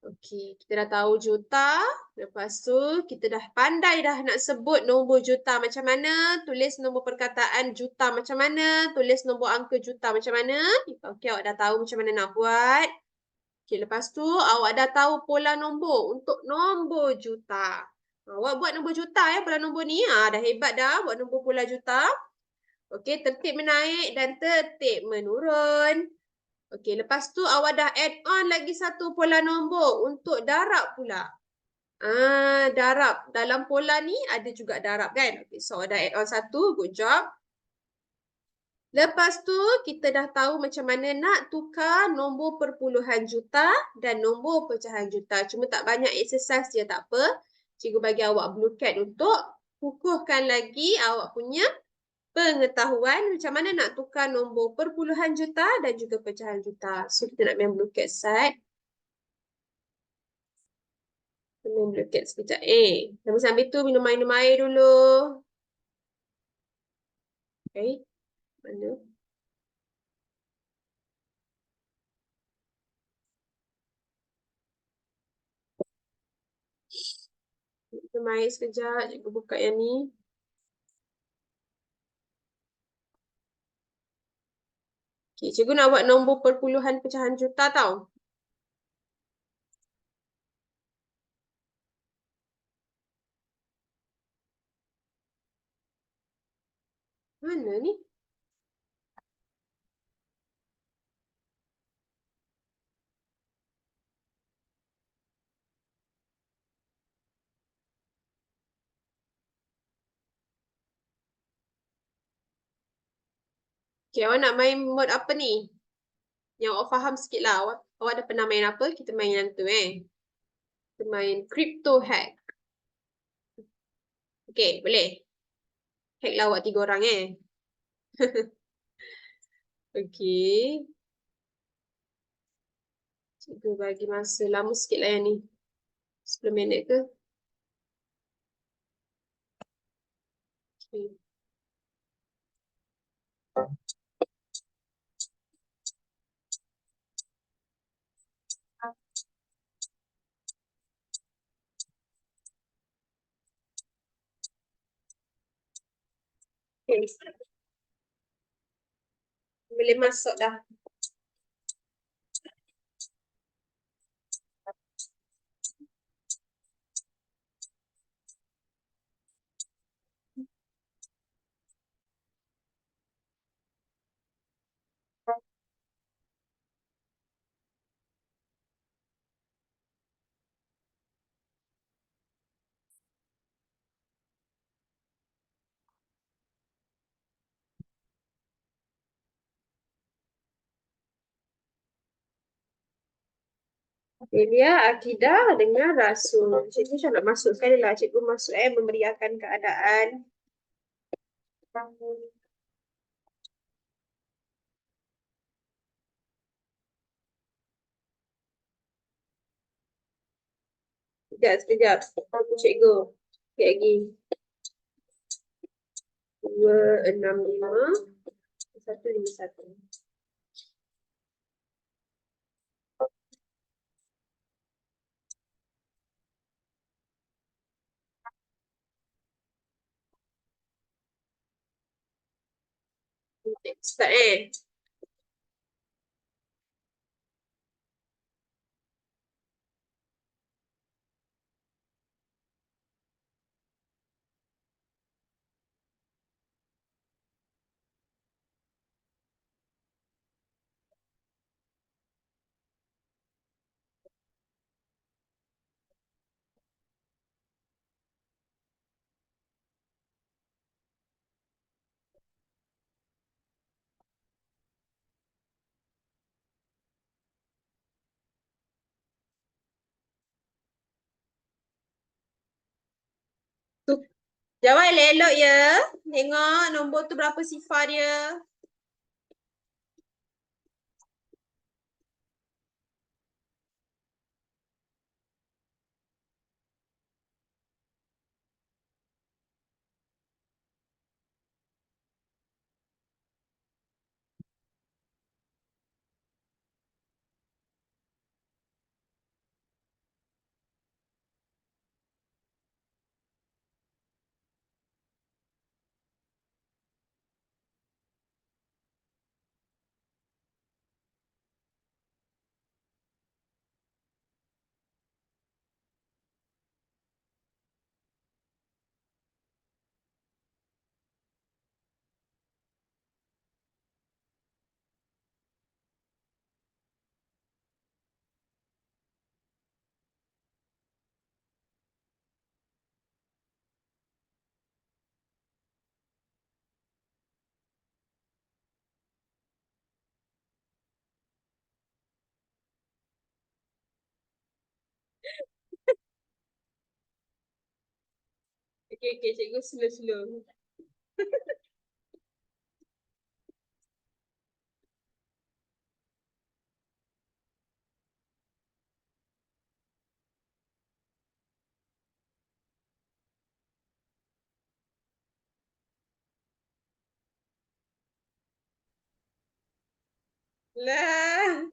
Okey, kita dah tahu juta. Lepas tu kita dah pandai dah nak sebut nombor juta macam mana, tulis nombor perkataan juta macam mana, tulis nombor angka juta macam mana. Okey, awak dah tahu macam mana nak buat. Okey, lepas tu awak dah tahu pola nombor untuk nombor juta. Awak buat nombor juta ya, pola nombor ni. Dah hebat dah buat nombor pola juta. Okey, tertib menaik dan tertib menurun. Okey, lepas tu awak dah add on lagi satu pola nombor untuk darab pula. Darab. Dalam pola ni ada juga darab kan? Okey, so awak dah add on satu, good job. Lepas tu kita dah tahu macam mana nak tukar nombor perpuluhan juta dan nombor pecahan juta. Cuma tak banyak exercise je, tak apa. Cikgu bagi awak blue cat untuk kukuhkan lagi awak punya pengetahuan macam mana nak tukar nombor perpuluhan juta dan juga pecahan juta. So, kita nak main blue cat side. Main blue cat sekejap. Sambil tu minum air dulu. Okay. Mana? Minum air sekejap. Cikgu buka yang ni. Okay, cikgu nak buat nombor perpuluhan pecahan juta tau. Mana ni? Okay, awak nak main mode apa ni? Yang awak faham sikit lah. Awak dah pernah main apa? Kita main yang tu Kita main crypto hack. Okay, boleh? Hack lah awak 3 orang Okay. Cikgu bagi masa lama sikit lah yang ni. 10 minit ke? Okay. Okay. Boleh masuk dah. Dia akidah dengan rasul. Cikgu macam nak masuk sekali lah. Cikgu masuk memberiakan keadaan. Sekejap. Cikgu. Sekejap lagi. 265 151. Start Jawab elok-elok ya. Tengok nombor tu berapa sifar dia. Okey, cikgu slow-slow. Lah.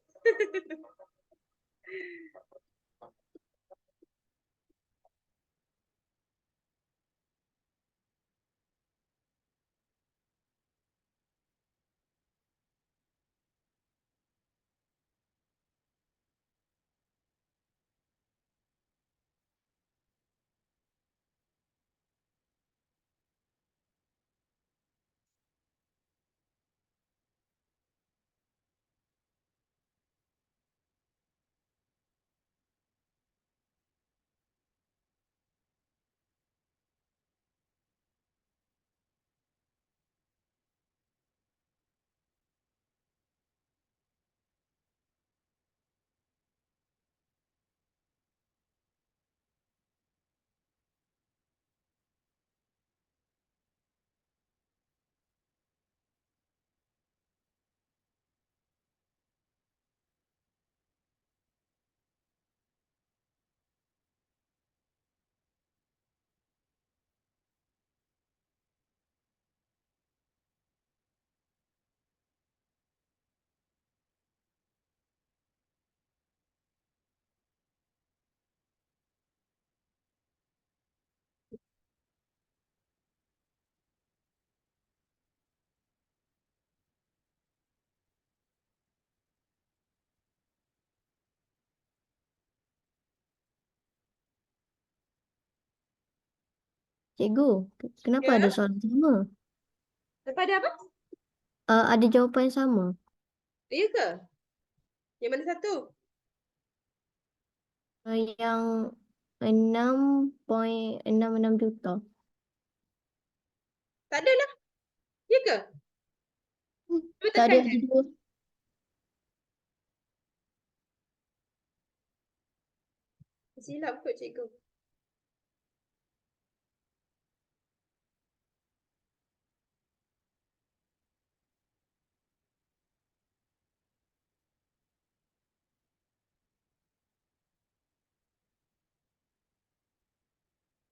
Cikgu, kenapa ada Ya. soalan sama? Lepas ada apa? Ada jawapan yang sama. Ya ke? Yang mana satu? Yang 6,66 juta. Tak ada lah. Ya ke? Cuba Tadi tekankan. ada dua. Silap kot cikgu.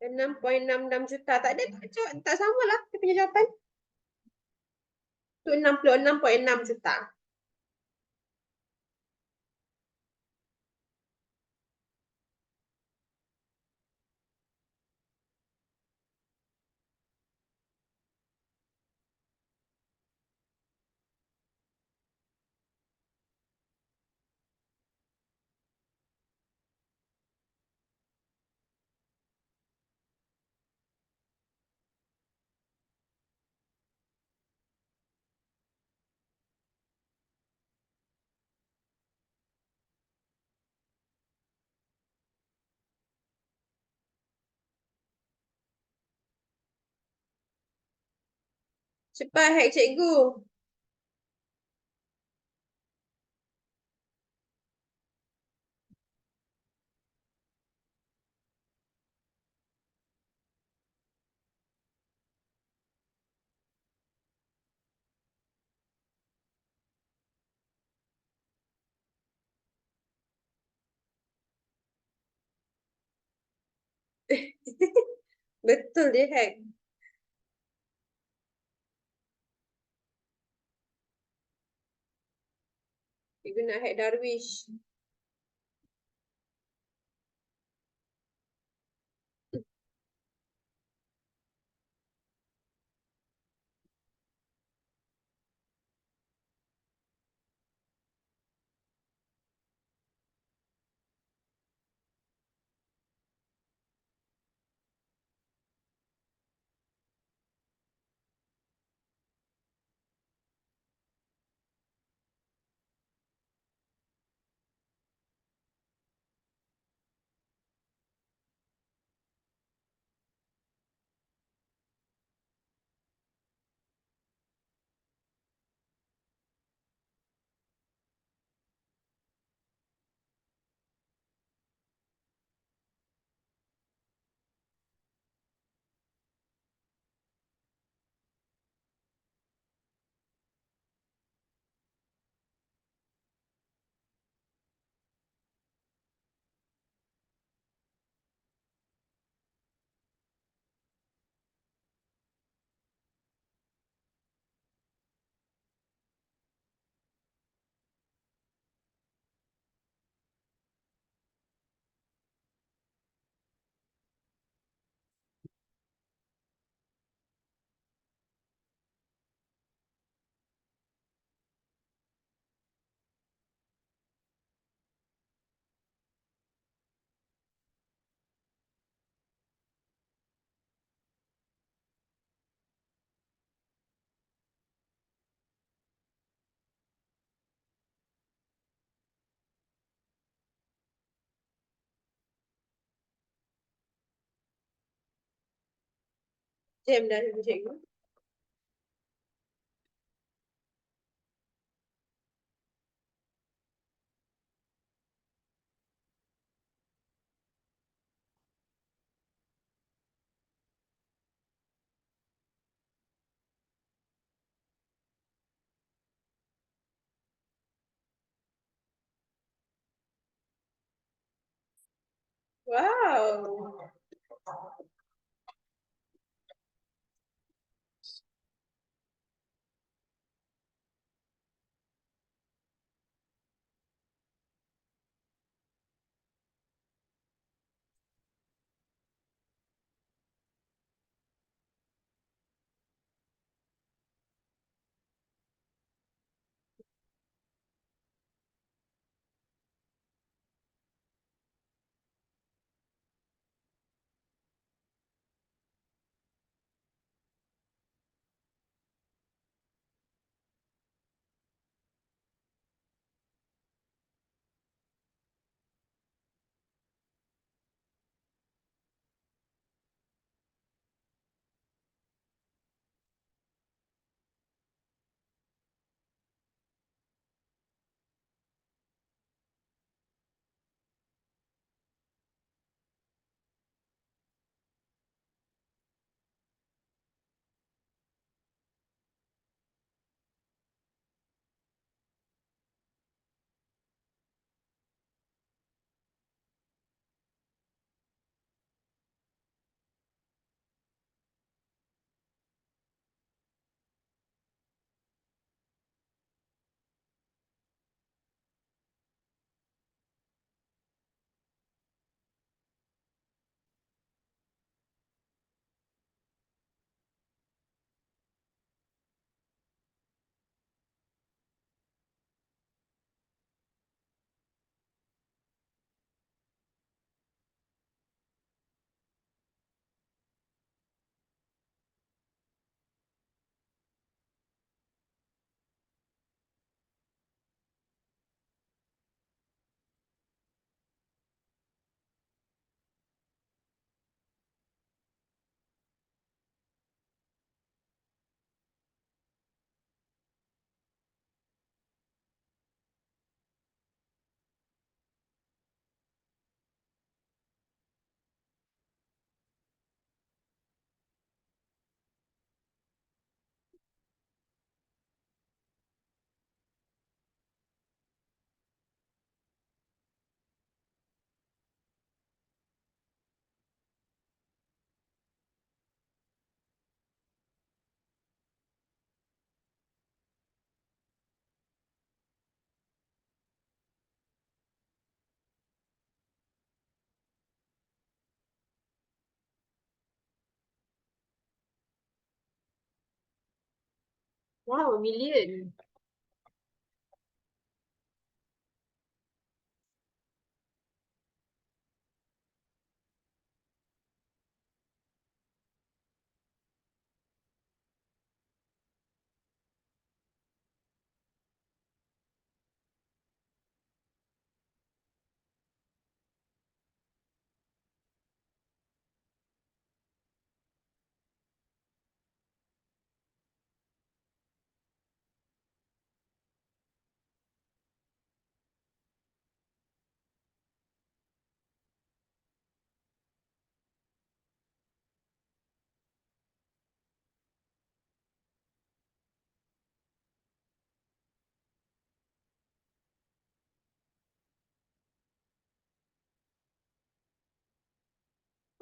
6,66 juta. Tak ada. Tak sama lah. Dia punya jawapan. Itu 66,6 juta. Cepat hack cikgu. Betul dia hack. Cikgu nak hack Darwish. Jam dah cikgu. Wow. Wow, million.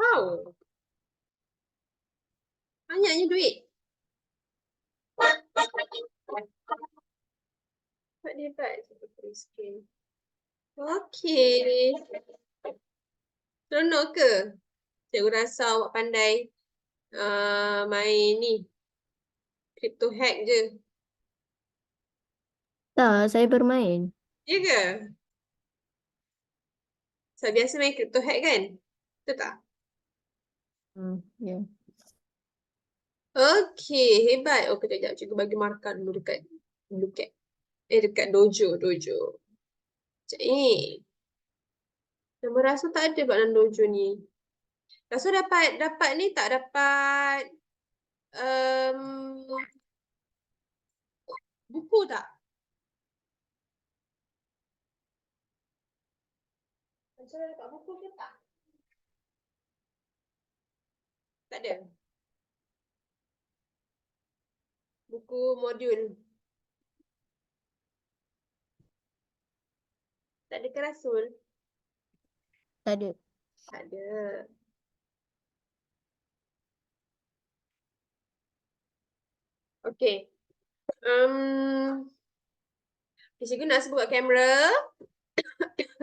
Wow, banyaknya duit. Cepat hebat. Miskin. Okey. Seronok ke? Cikgu rasa awak pandai main ni, crypto hack je. Tak, saya bermain. Ya ke? Saya biasa main crypto hack kan? Betul tak? Ya. Okey, hebat. Oh, kejap-kejap. Cikgu bagi markah dulu dekat dojo. Macam ni. Nama Rasul tak ada pula dalam dojo ni. Rasul dapat ni tak dapat um, buku tak? Rasul dapat buku ke tak? Tak ada. Buku modul. Tak ada ke Rasul? Tak ada. Tak ada. Okey. Cikgu nak sebut kat kamera.